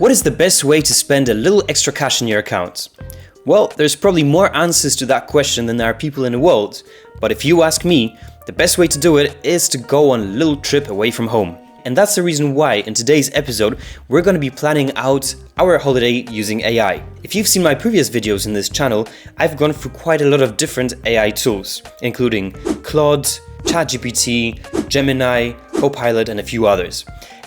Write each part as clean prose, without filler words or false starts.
What is the best way to spend a little extra cash in your account? Well, there's probably more answers to that question than there are people in the world, but if you ask me, the best way to do it is to go on a little trip away from home. And that's the reason why in today's episode we're going to be planning out our holiday using AI. If you've seen my previous videos in this channel, I've gone through quite a lot of different AI tools, including Claude, ChatGPT, Gemini, Copilot and a few others.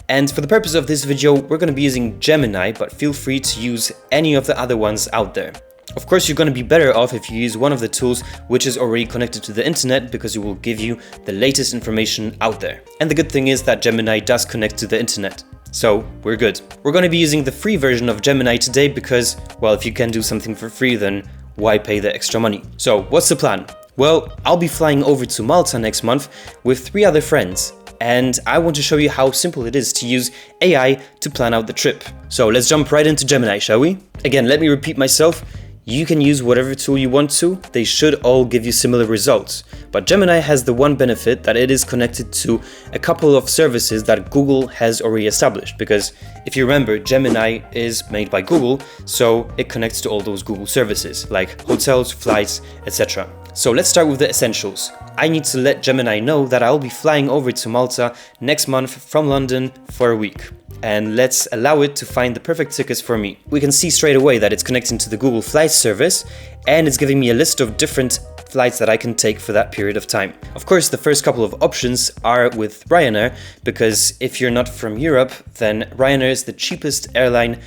And for the purpose of this video, we're going to be using Gemini, but feel free to use any of the other ones out there. Of course, you're going to be better off if you use one of the tools which is already connected to the internet, because it will give you the latest information out there. And the good thing is that Gemini does connect to the internet. So we're good. We're going to be using the free version of Gemini today because, well, if you can do something for free, then why pay the extra money? So what's the plan? Well, I'll be flying over to Malta next month with 3 other friends. And I want to show you how simple it is to use AI to plan out the trip. So let's jump right into Gemini, shall we? Again, let me repeat myself. You can use whatever tool you want to. They should all give you similar results. But Gemini has the one benefit that it is connected to a couple of services that Google has already established. Because if you remember, Gemini is made by Google, so it connects to all those Google services like hotels, flights, etc. So let's start with the essentials. I need to let Gemini know that I'll be flying over to Malta next month from London for a week. And let's allow it to find the perfect tickets for me. We can see straight away that it's connecting to the Google Flights service, and it's giving me a list of different flights that I can take for that period of time. Of course, the first couple of options are with Ryanair, because if you're not from Europe, then Ryanair is the cheapest airline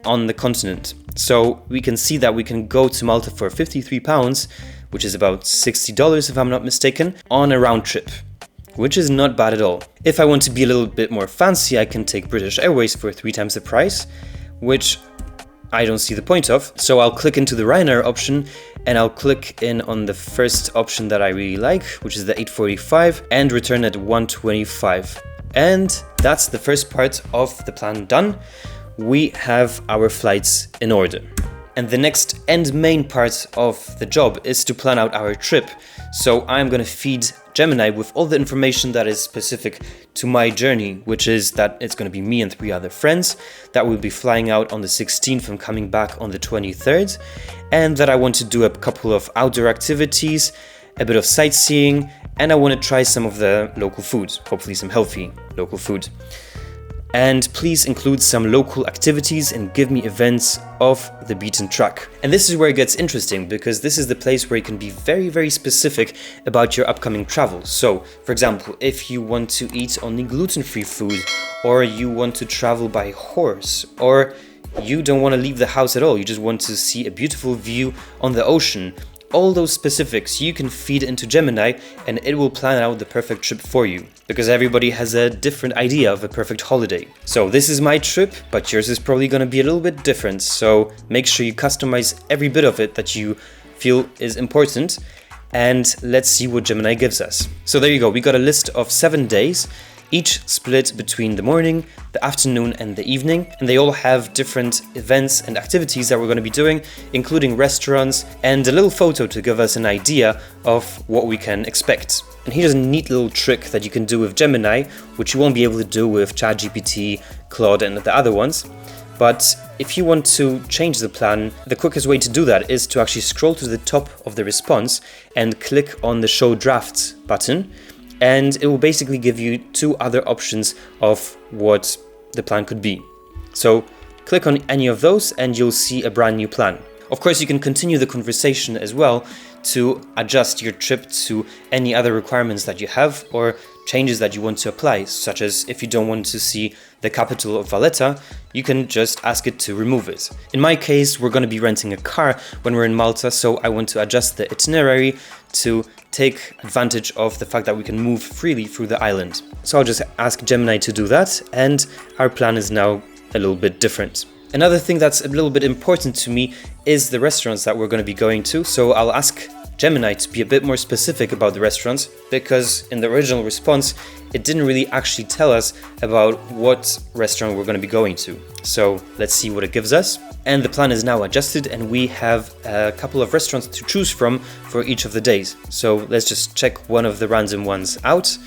on the continent. So we can see that we can go to Malta for £53, which is about $60 if I'm not mistaken, on a round trip, which is not bad at all. If I want to be a little bit more fancy, I can take British Airways for 3 times the price, which I don't see the point of. So I'll click into the Ryanair option and I'll click in on the first option that I really like, which is the 845, and return at 125. And that's the first part of the plan done. We have our flights in order. And the next and main part of the job is to plan out our trip. So I'm going to feed Gemini with all the information that is specific to my journey, which is that it's going to be me and 3 other friends, that we'll be flying out on the 16th and coming back on the 23rd, and that I want to do a couple of outdoor activities, a bit of sightseeing, and I want to try some of the local food, hopefully some healthy local food. And please include some local activities and give me events off the beaten track. And this is where it gets interesting, because this is the place where you can be very, very specific about your upcoming travel. So, for example, if you want to eat only gluten-free food, or you want to travel by horse, or you don't want to leave the house at all, you just want to see a beautiful view on the ocean, all those specifics you can feed into Gemini and it will plan out the perfect trip for you, because everybody has a different idea of a perfect holiday. So this is my trip, but yours is probably going to be a little bit different, so make sure you customize every bit of it that you feel is important, and let's see what Gemini gives us. So there you go, we got a list of 7 days, each split between the morning, the afternoon and the evening, and they all have different events and activities that we're going to be doing, including restaurants, and a little photo to give us an idea of what we can expect. And here's a neat little trick that you can do with Gemini, which you won't be able to do with ChatGPT, Claude and the other ones. But if you want to change the plan, the quickest way to do that is to actually scroll to the top of the response and click on the Show Drafts button. And it will basically give you 2 other options of what the plan could be. So click on any of those and you'll see a brand new plan. Of course, you can continue the conversation as well to adjust your trip to any other requirements that you have or changes that you want to apply, such as if you don't want to see the capital of Valletta, you can just ask it to remove it. In my case, we're going to be renting a car when we're in Malta, so I want to adjust the itinerary to take advantage of the fact that we can move freely through the island. So I'll just ask Gemini to do that, and our plan is now a little bit different. Another thing that's a little bit important to me is the restaurants that we're going to be going to, so I'll ask Gemini to be a bit more specific about the restaurants, because in the original response it didn't really actually tell us about what restaurant we're going to be going to. So let's see what it gives us. And the plan is now adjusted and we have a couple of restaurants to choose from for each of the days. So let's just check one of the random ones out.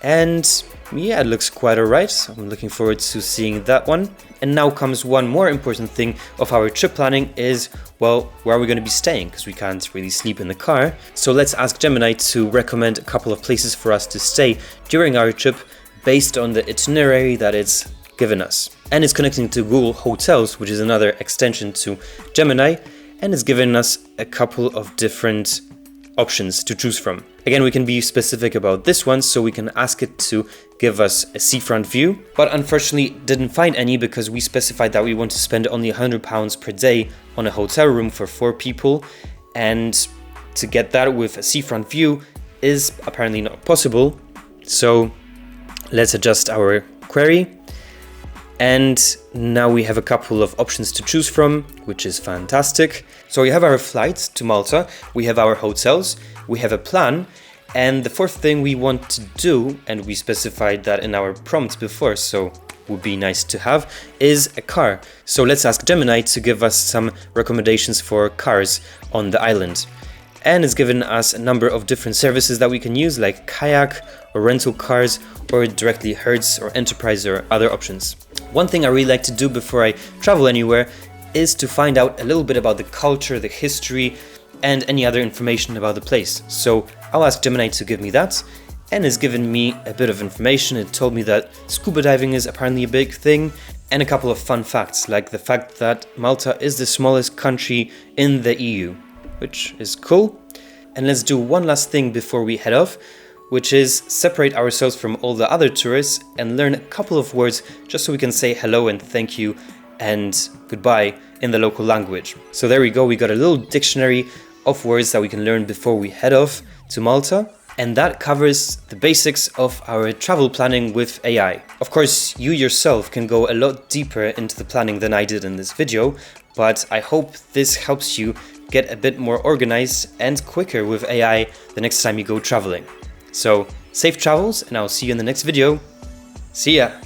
And yeah, it looks quite alright. I'm looking forward to seeing that one. And now comes one more important thing of our trip planning is, well, where are we going to be staying? Because we can't really sleep in the car. So let's ask Gemini to recommend a couple of places for us to stay during our trip based on the itinerary that it's given us. And it's connecting to Google Hotels, which is another extension to Gemini, and it's given us a couple of different options to choose from. Again, we can be specific about this one, so we can ask it to give us a seafront view, but unfortunately didn't find any because we specified that we want to spend only £100 per day on a hotel room for 4 people, and to get that with a seafront view is apparently not possible. So let's adjust our query. And now we have a couple of options to choose from, which is fantastic. So we have our flights to Malta, we have our hotels, we have a plan, and the fourth thing we want to do, and we specified that in our prompt before, so would be nice to have, is a car. So let's ask Gemini to give us some recommendations for cars on the island. And it's given us a number of different services that we can use, like kayak or rental cars, or directly Hertz or Enterprise or other options. One thing I really like to do before I travel anywhere is to find out a little bit about the culture, the history, and any other information about the place. So I'll ask Gemini to give me that, and it's given me a bit of information. It told me that scuba diving is apparently a big thing, and a couple of fun facts, like the fact that Malta is the smallest country in the EU, which is cool. And let's do one last thing before we head off, which is separate ourselves from all the other tourists and learn a couple of words just so we can say hello and thank you and goodbye in the local language. So there we go, we got a little dictionary of words that we can learn before we head off to Malta. And that covers the basics of our travel planning with AI. Of course, you yourself can go a lot deeper into the planning than I did in this video, but I hope this helps you get a bit more organized and quicker with AI the next time you go traveling. So safe travels, and I'll see you in the next video. See ya!